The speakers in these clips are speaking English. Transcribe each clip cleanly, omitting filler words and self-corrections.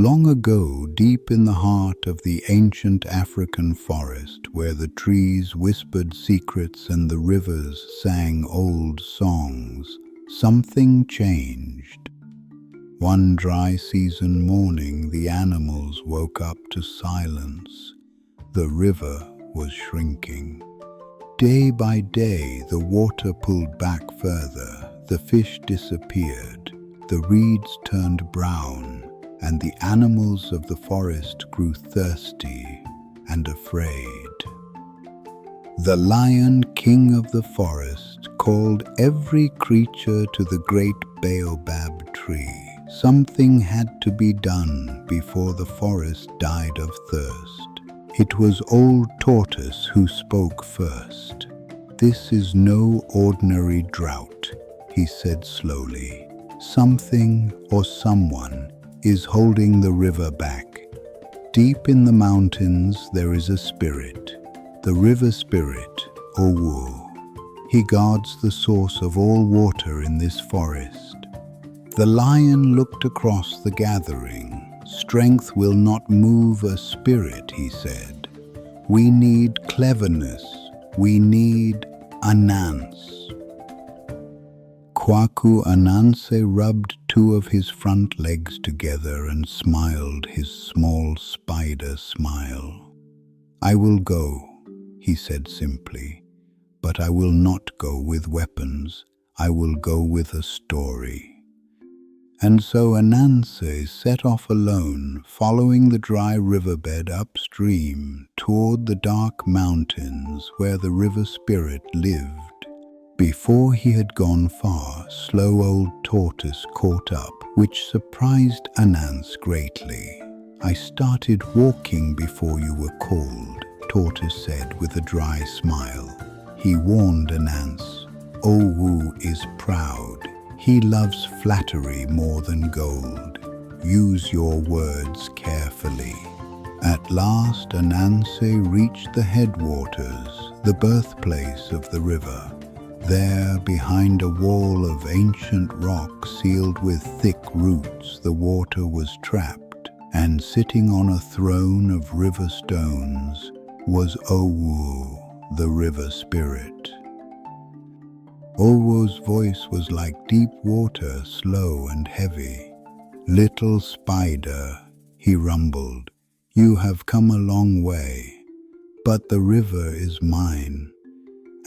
Long ago, deep in the heart of the ancient African forest, where the trees whispered secrets and the rivers sang old songs, something changed. One dry season morning, the animals woke up to silence. The river was shrinking. Day by day, the water pulled back further, the fish disappeared, the reeds turned brown, and the animals of the forest grew thirsty and afraid. The lion, king of the forest, called every creature to the great baobab tree. Something had to be done before the forest died of thirst. It was old Tortoise who spoke first. "This is no ordinary drought," he said slowly. "Something or someone is holding the river back. Deep in the mountains there is a spirit, the river spirit, Owo. He guards the source of all water in this forest." The lion looked across the gathering. "Strength will not move a spirit," he said. "We need cleverness. We need Ananse." Kwaku Ananse rubbed two of his front legs together and smiled his small spider smile. "I will go," he said simply, "but I will not go with weapons. I will go with a story." And so Ananse set off alone, following the dry riverbed upstream toward the dark mountains where the river spirit lived. Before he had gone far, slow old Tortoise caught up, which surprised Ananse greatly. "I started walking before you were called," Tortoise said with a dry smile. He warned Ananse, "Owu is proud. He loves flattery more than gold. Use your words carefully." At last Ananse reached the headwaters, the birthplace of the river. There, behind a wall of ancient rock sealed with thick roots, the water was trapped, and sitting on a throne of river stones was Owu, the river spirit. Owo's voice was like deep water, slow and heavy. "Little spider," he rumbled, "you have come a long way, but the river is mine,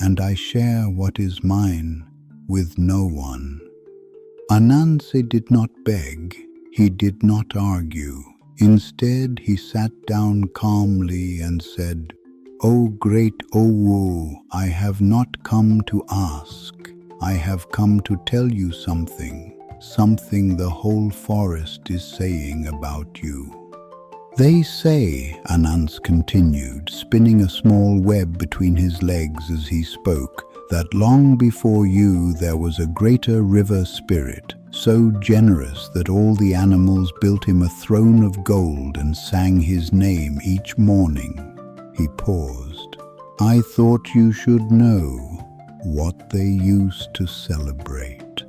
and I share what is mine with no one." Ananse did not beg, he did not argue. Instead, he sat down calmly and said, "O great Owu, I have not come to ask. I have come to tell you something the whole forest is saying about you." "They say," Ananse continued, spinning a small web between his legs as he spoke, "that long before you there was a greater river spirit, so generous that all the animals built him a throne of gold and sang his name each morning." He paused. "I thought you should know what they used to celebrate."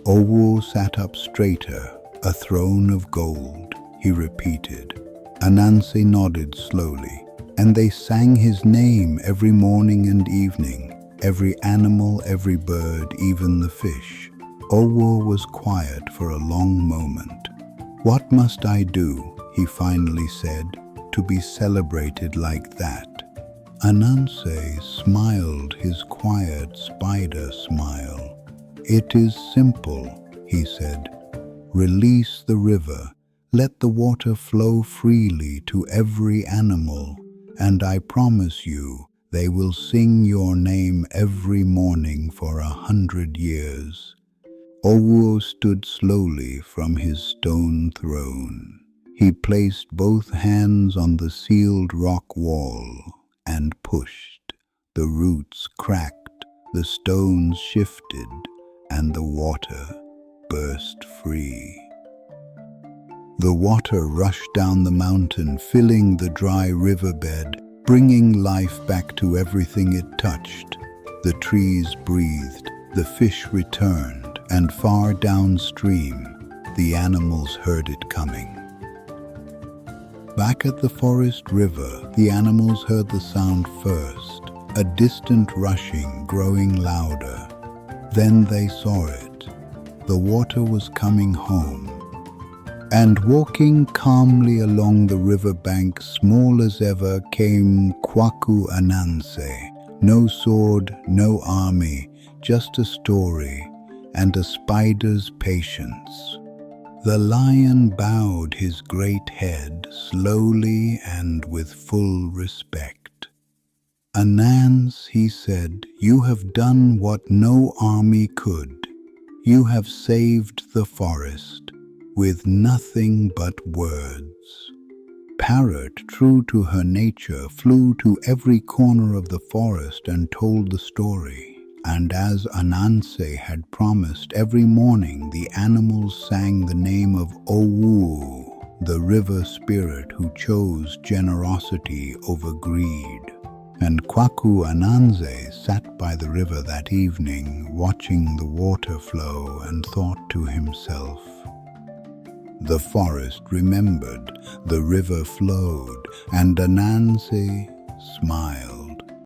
Owo sat up straighter. "A throne of gold," he repeated. Ananse nodded slowly, and they sang his name every morning and evening, every animal, every bird, even the fish. Owo was quiet for a long moment. "What must I do," he finally said, "to be celebrated like that?" Ananse smiled his quiet spider smile. "It is simple," he said. "Release the river. Let the water flow freely to every animal, and I promise you they will sing your name every morning for 100 years." Owo stood slowly from his stone throne. He placed both hands on the sealed rock wall and pushed. The roots cracked, the stones shifted, and the water burst free. The water rushed down the mountain, filling the dry riverbed, bringing life back to everything it touched. The trees breathed, the fish returned, and far downstream, the animals heard it coming. Back at the forest river, the animals heard the sound first, a distant rushing growing louder. Then they saw it. The water was coming home. And walking calmly along the river bank, small as ever, came Kwaku Ananse. No sword, no army, just a story and a spider's patience. The lion bowed his great head slowly and with full respect. "Ananse," he said, "you have done what no army could. You have saved the forest with nothing but words." Parrot, true to her nature, flew to every corner of the forest and told the story. And as Ananse had promised, every morning the animals sang the name of Owu, the river spirit who chose generosity over greed. And Kwaku Ananse sat by the river that evening, watching the water flow, and thought to himself, "The forest remembered, the river flowed, and Ananse smiled."